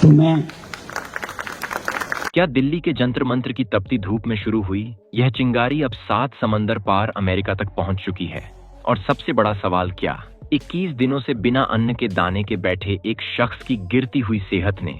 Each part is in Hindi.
तो मैं क्या दिल्ली के जंतर मंत्र की तपती धूप में शुरू हुई यह चिंगारी अब 7 समंदर पार अमेरिका तक पहुंच चुकी है। और सबसे बड़ा सवाल, क्या 21 दिनों से बिना अन्न के दाने के बैठे एक शख्स की गिरती हुई सेहत ने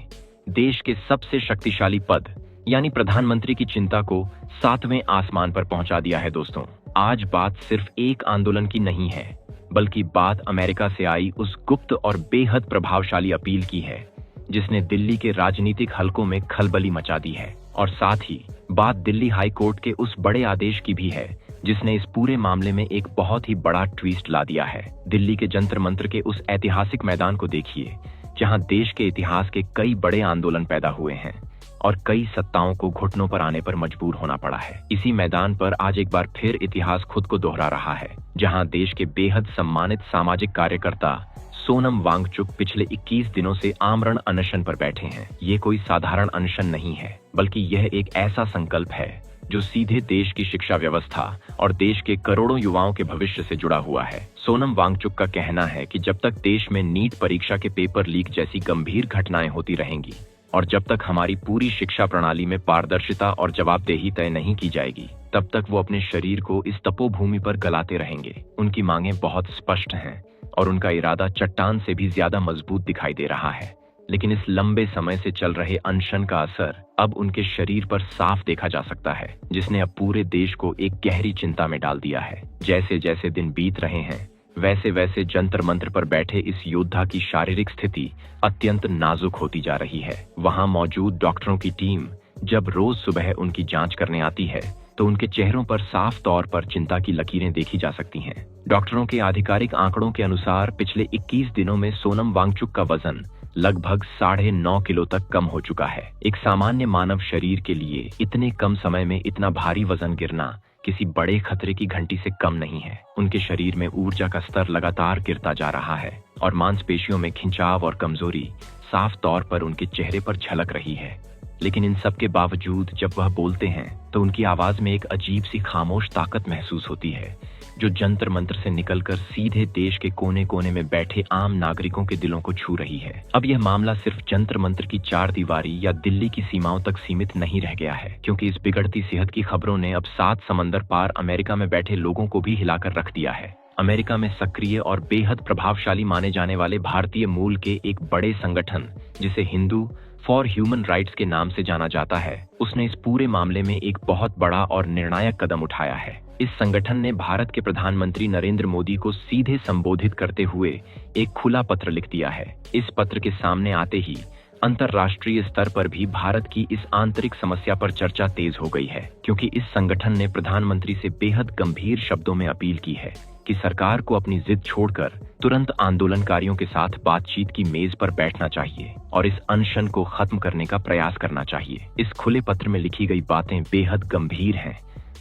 देश के सबसे शक्तिशाली पद यानी प्रधानमंत्री की चिंता को 7वें आसमान पर पहुंचा दिया है। दोस्तों, आज बात सिर्फ एक आंदोलन की नहीं है, बल्कि बात अमेरिका से आई उस गुप्त और बेहद प्रभावशाली अपील की है जिसने दिल्ली के राजनीतिक हलकों में खलबली मचा दी है। और साथ ही बात दिल्ली हाई कोर्ट के उस बड़े आदेश की भी है जिसने इस पूरे मामले में एक बहुत ही बड़ा ट्विस्ट ला दिया है। दिल्ली के जंतर मंत्र के उस ऐतिहासिक मैदान को देखिए जहां देश के इतिहास के कई बड़े आंदोलन पैदा हुए हैं और कई सत्ताओं को घुटनों पर आने पर मजबूर होना पड़ा है। इसी मैदान पर आज एक बार फिर इतिहास खुद को दोहरा रहा है, जहां देश के बेहद सम्मानित सामाजिक कार्यकर्ता सोनम वांगचुक पिछले 21 दिनों से आमरण अनशन पर बैठे हैं। ये कोई साधारण अनशन नहीं है, बल्कि यह एक ऐसा संकल्प है जो सीधे देश की शिक्षा व्यवस्था और देश के करोड़ों युवाओं के भविष्य से जुड़ा हुआ है। सोनम वांगचुक का कहना है कि जब तक देश में नीट परीक्षा के पेपर लीक जैसी गंभीर घटनाएं होती रहेंगी और जब तक हमारी पूरी शिक्षा प्रणाली में पारदर्शिता और जवाबदेही तय नहीं की जाएगी, तब तक वो अपने शरीर को इस तपोभूमि पर गलाते रहेंगे। उनकी मांगें बहुत स्पष्ट हैं और उनका इरादा चट्टान से भी ज्यादा मजबूत दिखाई दे रहा है। लेकिन इस लंबे समय से चल रहे अनशन का असर अब उनके शरीर पर साफ देखा जा सकता है, जिसने अब पूरे देश को एक गहरी चिंता में डाल दिया है। जैसे जैसे दिन बीत रहे हैं, वैसे वैसे जंतर मंत्र पर बैठे इस योद्धा की शारीरिक स्थिति अत्यंत नाजुक होती जा रही है। वहां मौजूद डॉक्टरों की टीम जब रोज सुबह उनकी जांच करने आती है तो उनके चेहरों पर साफ तौर पर चिंता की लकीरें देखी जा सकती हैं। डॉक्टरों के आधिकारिक आंकड़ों के अनुसार पिछले 21 दिनों में सोनम वांगचुक का वजन लगभग 9.5 किलो तक कम हो चुका है। एक सामान्य मानव शरीर के लिए इतने कम समय में इतना भारी वजन गिरना किसी बड़े खतरे की घंटी से कम नहीं है। उनके शरीर में ऊर्जा का स्तर लगातार गिरता जा रहा है और मांसपेशियों में खिंचाव और कमजोरी साफ तौर पर उनके चेहरे पर झलक रही है। लेकिन इन सब के बावजूद जब वह बोलते हैं तो उनकी आवाज में एक अजीब सी खामोश ताकत महसूस होती है, जो जंतर मंत्र से निकलकर सीधे देश के कोने कोने में बैठे आम नागरिकों के दिलों को छू रही है। अब यह मामला सिर्फ जंतर मंत्र की चार दीवारी या दिल्ली की सीमाओं तक सीमित नहीं रह गया है, क्योंकि इस बिगड़ती सेहत की खबरों ने अब 7 समंदर पार अमेरिका में बैठे लोगों को भी हिलाकर रख दिया है। अमेरिका में सक्रिय और बेहद प्रभावशाली माने जाने वाले भारतीय मूल के एक बड़े संगठन, जिसे हिंदू फॉर ह्यूमन राइट्स के नाम से जाना जाता है, उसने इस पूरे मामले में एक बहुत बड़ा और निर्णायक कदम उठाया है। इस संगठन ने भारत के प्रधानमंत्री नरेंद्र मोदी को सीधे संबोधित करते हुए एक खुला पत्र लिख दिया है। इस पत्र के सामने आते ही अंतर्राष्ट्रीय स्तर पर भी भारत की इस आंतरिक समस्या पर चर्चा तेज हो गई है, क्योंकि इस संगठन ने प्रधानमंत्री से बेहद गंभीर शब्दों में अपील की है कि सरकार को अपनी जिद छोड़कर तुरंत आंदोलनकारियों के साथ बातचीत की मेज पर बैठना चाहिए और इस अनशन को खत्म करने का प्रयास करना चाहिए। इस खुले पत्र में लिखी गई बातें बेहद गंभीर हैं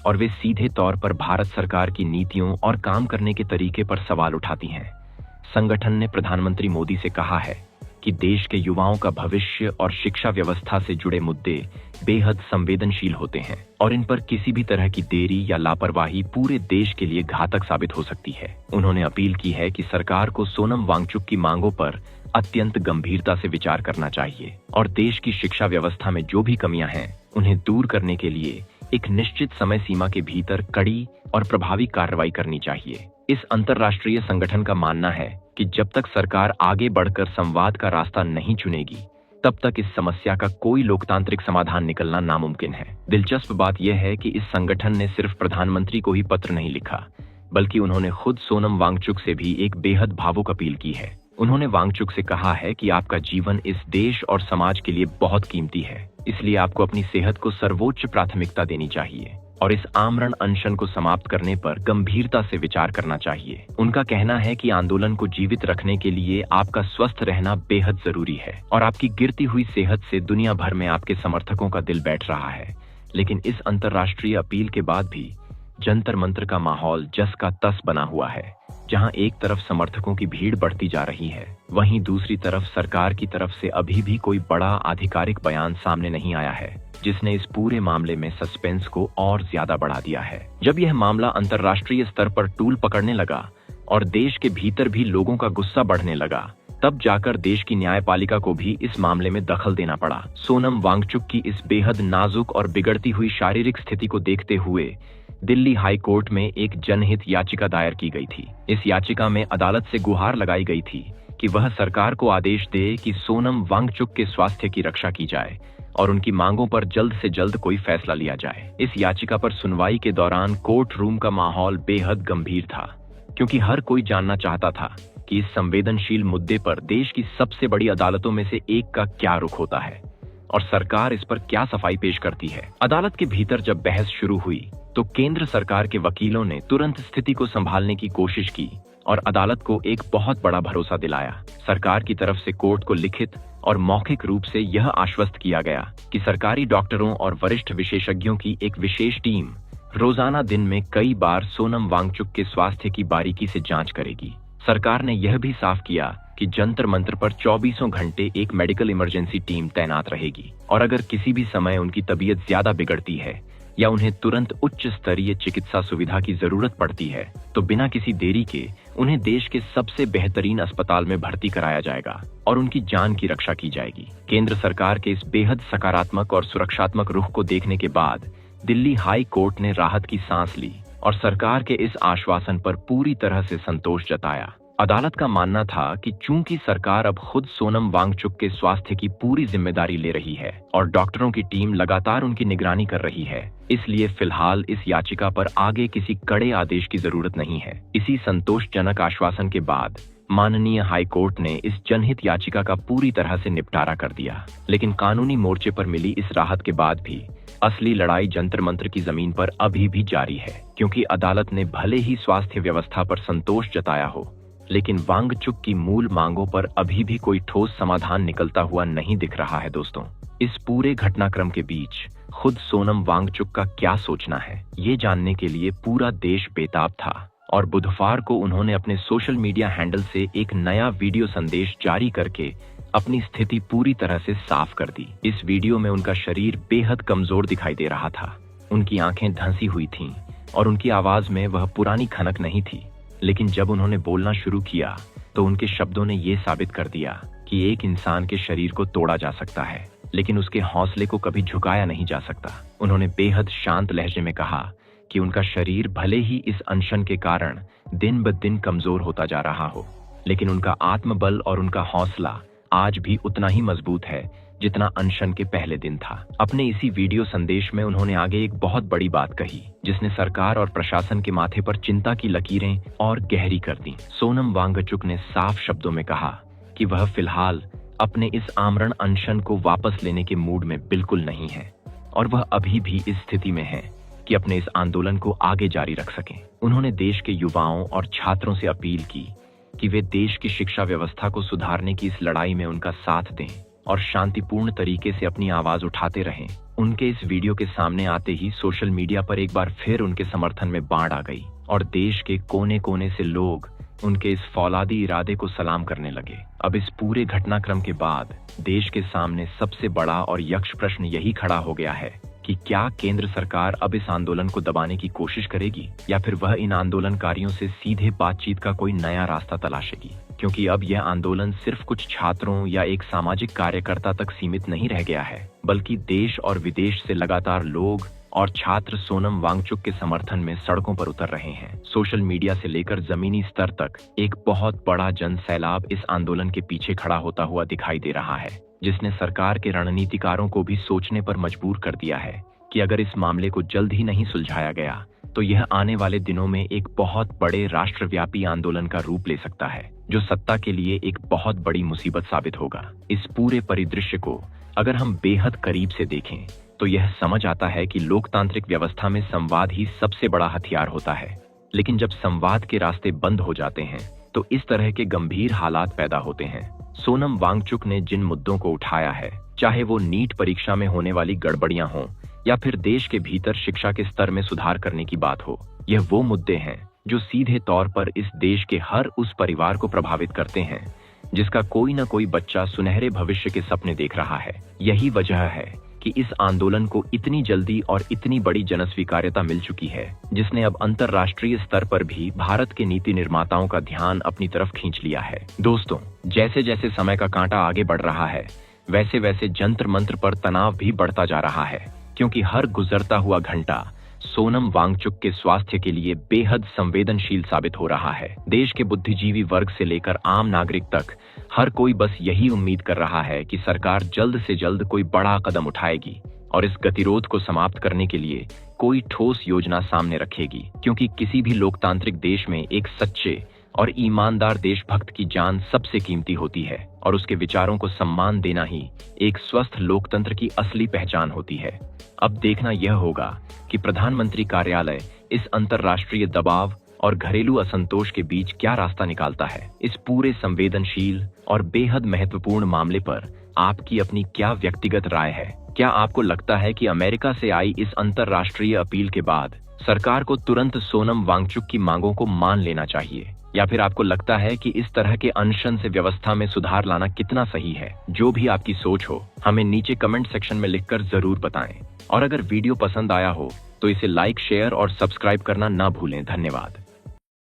और वे सीधे तौर पर भारत सरकार की नीतियों और काम करने के तरीके पर सवाल उठाती हैं। संगठन ने प्रधानमंत्री मोदी से कहा है कि देश के युवाओं का भविष्य और शिक्षा व्यवस्था से जुड़े मुद्दे बेहद संवेदनशील होते हैं और इन पर किसी भी तरह की देरी या लापरवाही पूरे देश के लिए घातक साबित हो सकती है। उन्होंने अपील की है कि सरकार को सोनम वांगचुक की मांगों पर अत्यंत गंभीरता से विचार करना चाहिए और देश की शिक्षा व्यवस्था में जो भी कमियां हैं उन्हें दूर करने के लिए एक निश्चित समय सीमा के भीतर कड़ी और प्रभावी कार्रवाई करनी चाहिए। इस अंतर्राष्ट्रीय संगठन का मानना है कि जब तक सरकार आगे बढ़कर संवाद का रास्ता नहीं चुनेगी, तब तक इस समस्या का कोई लोकतांत्रिक समाधान निकलना नामुमकिन है। दिलचस्प बात यह है कि इस संगठन ने सिर्फ प्रधानमंत्री को ही पत्र नहीं लिखा, बल्कि उन्होंने खुद सोनम वांगचुक से भी एक बेहद भावुक अपील की है। उन्होंने वांगचुक से कहा है कि आपका जीवन इस देश और समाज के लिए बहुत कीमती है, इसलिए आपको अपनी सेहत को सर्वोच्च प्राथमिकता देनी चाहिए और इस आमरण अनशन को समाप्त करने पर गंभीरता से विचार करना चाहिए। उनका कहना है कि आंदोलन को जीवित रखने के लिए आपका स्वस्थ रहना बेहद जरूरी है और आपकी गिरती हुई सेहत से दुनिया भर में आपके समर्थकों का दिल बैठ रहा है। लेकिन इस अंतर्राष्ट्रीय अपील के बाद भी जंतर मंत्र का माहौल जस का तस बना हुआ है, जहां एक तरफ समर्थकों की भीड़ बढ़ती जा रही है, वहीं दूसरी तरफ सरकार की तरफ से अभी भी कोई बड़ा आधिकारिक बयान सामने नहीं आया है, जिसने इस पूरे मामले में सस्पेंस को और ज्यादा बढ़ा दिया है। जब यह मामला अंतर्राष्ट्रीय स्तर पर तूल पकड़ने लगा और देश के भीतर भी लोगों का गुस्सा बढ़ने लगा, तब जाकर देश की न्यायपालिका को भी इस मामले में दखल देना पड़ा। सोनम वांगचुक की इस बेहद नाजुक और बिगड़ती हुई शारीरिक स्थिति को देखते हुए दिल्ली हाई कोर्ट में एक जनहित याचिका दायर की गई थी। इस याचिका में अदालत से गुहार लगाई गई थी कि वह सरकार को आदेश दे कि सोनम वांगचुक के स्वास्थ्य की रक्षा की जाए और उनकी मांगों पर जल्द से जल्द कोई फैसला लिया जाए। इस याचिका पर सुनवाई के दौरान कोर्ट रूम का माहौल बेहद गंभीर था, क्योंकि हर कोई जानना चाहता था कि इस संवेदनशील मुद्दे पर देश की सबसे बड़ी अदालतों में से एक का क्या रुख होता है और सरकार इस पर क्या सफाई पेश करती है। अदालत के भीतर जब बहस शुरू हुई तो केंद्र सरकार के वकीलों ने तुरंत स्थिति को संभालने की कोशिश की और अदालत को एक बहुत बड़ा भरोसा दिलाया। सरकार की तरफ से कोर्ट को लिखित और मौखिक रूप से यह आश्वस्त किया गया कि सरकारी डॉक्टरों और वरिष्ठ विशेषज्ञों की एक विशेष टीम रोजाना दिन में कई बार सोनम वांगचुक के स्वास्थ्य की बारीकी से जांच करेगी। सरकार ने यह भी साफ किया कि जंतर मंतर पर 24 घंटे एक मेडिकल इमरजेंसी टीम तैनात रहेगी और अगर किसी भी समय उनकी तबीयत ज्यादा बिगड़ती है या उन्हें तुरंत उच्च स्तरीय चिकित्सा सुविधा की जरूरत पड़ती है तो बिना किसी देरी के उन्हें देश के सबसे बेहतरीन अस्पताल में भर्ती कराया जाएगा और उनकी जान की रक्षा की जाएगी। केंद्र सरकार के इस बेहद सकारात्मक और सुरक्षात्मक रुख को देखने के बाद दिल्ली हाई कोर्ट ने राहत की सांस ली और सरकार के इस आश्वासन पर पूरी तरह से संतोष जताया। अदालत का मानना था कि चूंकि सरकार अब खुद सोनम वांगचुक के स्वास्थ्य की पूरी जिम्मेदारी ले रही है और डॉक्टरों की टीम लगातार उनकी निगरानी कर रही है, इसलिए फिलहाल इस याचिका पर आगे किसी कड़े आदेश की जरूरत नहीं है। इसी संतोषजनक आश्वासन के बाद माननीय हाई कोर्ट ने इस जनहित याचिका का पूरी तरह से निपटारा कर दिया। लेकिन कानूनी मोर्चे पर मिली इस राहत के बाद भी असली लड़ाई जंतर मंतर की जमीन पर अभी भी जारी है, क्योंकि अदालत ने भले ही स्वास्थ्य व्यवस्था पर संतोष जताया हो, लेकिन वांगचुक की मूल मांगों पर अभी भी कोई ठोस समाधान निकलता हुआ नहीं दिख रहा है। दोस्तों, इस पूरे घटनाक्रम के बीच खुद सोनम वांगचुक का क्या सोचना है, ये जानने के लिए पूरा देश बेताब था और बुधवार को उन्होंने अपने सोशल मीडिया हैंडल से एक नया वीडियो संदेश जारी करके अपनी स्थिति पूरी तरह से साफ कर दी। इस वीडियो में उनका शरीर बेहद कमजोर दिखाई दे रहा था, उनकी आंखें धंसी हुई थीं और उनकी आवाज में वह पुरानी खनक नहीं थी। लेकिन जब उन्होंने बोलना शुरू किया तो उनके शब्दों ने ये साबित कर दिया कि एक इंसान के शरीर को तोड़ा जा सकता है, लेकिन उसके हौसले को कभी झुकाया नहीं जा सकता। उन्होंने बेहद शांत लहजे में कहा कि उनका शरीर भले ही इस अनशन के कारण दिन ब दिन कमजोर होता जा रहा हो, लेकिन उनका आत्मबल और उनका हौसला आज भी उतना ही मजबूत है जितना अनशन के पहले दिन था। अपने इसी वीडियो संदेश में उन्होंने आगे एक बहुत बड़ी बात कही जिसने सरकार और प्रशासन के माथे पर चिंता की लकीरें और गहरी कर दी। सोनम वांगचुक ने साफ शब्दों में कहा कि वह फिलहाल अपने इस आमरण अनशन को वापस लेने के मूड में बिल्कुल नहीं है और वह अभी भी इस स्थिति में है कि अपने इस आंदोलन को आगे जारी रख सकें। उन्होंने देश के युवाओं और छात्रों से अपील की कि वे देश की शिक्षा व्यवस्था को सुधारने की इस लड़ाई में उनका साथ दें और शांतिपूर्ण तरीके से अपनी आवाज उठाते रहें। उनके इस वीडियो के सामने आते ही सोशल मीडिया पर एक बार फिर उनके समर्थन में बाढ़ आ गई और देश के कोने कोने से लोग उनके इस फौलादी इरादे को सलाम करने लगे। अब इस पूरे घटनाक्रम के बाद देश के सामने सबसे बड़ा और यक्ष प्रश्न यही खड़ा हो गया है कि क्या केंद्र सरकार अब इस आंदोलन को दबाने की कोशिश करेगी या फिर वह इन आंदोलनकारियों से सीधे बातचीत का कोई नया रास्ता तलाशेगी, क्योंकि अब यह आंदोलन सिर्फ कुछ छात्रों या एक सामाजिक कार्यकर्ता तक सीमित नहीं रह गया है, बल्कि देश और विदेश से लगातार लोग और छात्र सोनम वांगचुक के समर्थन में सड़कों पर उतर रहे हैं। सोशल मीडिया से लेकर जमीनी स्तर तक एक बहुत बड़ा जन सैलाब इस आंदोलन के पीछे खड़ा होता हुआ दिखाई दे रहा है, जिसने सरकार के रणनीतिकारों को भी सोचने पर मजबूर कर दिया है कि अगर इस मामले को जल्द ही नहीं सुलझाया गया तो यह आने वाले दिनों में एक बहुत बड़े राष्ट्रव्यापी आंदोलन का रूप ले सकता है, जो सत्ता के लिए एक बहुत बड़ी मुसीबत साबित होगा। इस पूरे परिदृश्य को अगर हम बेहद करीब से देखें तो यह समझ आता है कि लोकतांत्रिक व्यवस्था में संवाद ही सबसे बड़ा हथियार होता है, लेकिन जब संवाद के रास्ते बंद हो जाते हैं तो इस तरह के गंभीर हालात पैदा होते हैं। सोनम वांगचुक ने जिन मुद्दों को उठाया है, चाहे वो नीट परीक्षा में होने वाली गड़बड़ियां हों या फिर देश के भीतर शिक्षा के स्तर में सुधार करने की बात हो, यह वो मुद्दे हैं जो सीधे तौर पर इस देश के हर उस परिवार को प्रभावित करते हैं जिसका कोई न कोई बच्चा सुनहरे भविष्य के सपने देख रहा है। यही वजह है कि इस आंदोलन को इतनी जल्दी और इतनी बड़ी जनस्वीकार्यता मिल चुकी है, जिसने अब अंतर्राष्ट्रीय स्तर पर भी भारत के नीति निर्माताओं का ध्यान अपनी तरफ खींच लिया है। दोस्तों, जैसे जैसे समय का कांटा आगे बढ़ रहा है, वैसे वैसे जंतर मंत्र पर तनाव भी बढ़ता जा रहा है, क्योंकि हर गुजरता हुआ घंटा सोनम वांगचुक के स्वास्थ्य के लिए बेहद संवेदनशील साबित हो रहा है। देश के बुद्धिजीवी वर्ग से लेकर आम नागरिक तक हर कोई बस यही उम्मीद कर रहा है कि सरकार जल्द से जल्द कोई बड़ा कदम उठाएगी और इस गतिरोध को समाप्त करने के लिए कोई ठोस योजना सामने रखेगी, क्योंकि किसी भी लोकतांत्रिक देश में एक सच्चे और ईमानदार देशभक्त की जान सबसे कीमती होती है और उसके विचारों को सम्मान देना ही एक स्वस्थ लोकतंत्र की असली पहचान होती है। अब देखना यह होगा कि प्रधानमंत्री कार्यालय इस अंतर्राष्ट्रीय दबाव और घरेलू असंतोष के बीच क्या रास्ता निकालता है। इस पूरे संवेदनशील और बेहद महत्वपूर्ण मामले पर आपकी अपनी क्या व्यक्तिगत राय है? क्या आपको लगता है कि अमेरिका से आई इस अंतर्राष्ट्रीय अपील के बाद सरकार को तुरंत सोनम वांगचुक की मांगों को मान लेना चाहिए, या फिर आपको लगता है कि इस तरह के अनशन से व्यवस्था में सुधार लाना कितना सही है? जो भी आपकी सोच हो, हमें नीचे कमेंट सेक्शन में लिखकर जरूर बताएं। और अगर वीडियो पसंद आया हो तो इसे लाइक, शेयर और सब्सक्राइब करना ना भूलें। धन्यवाद।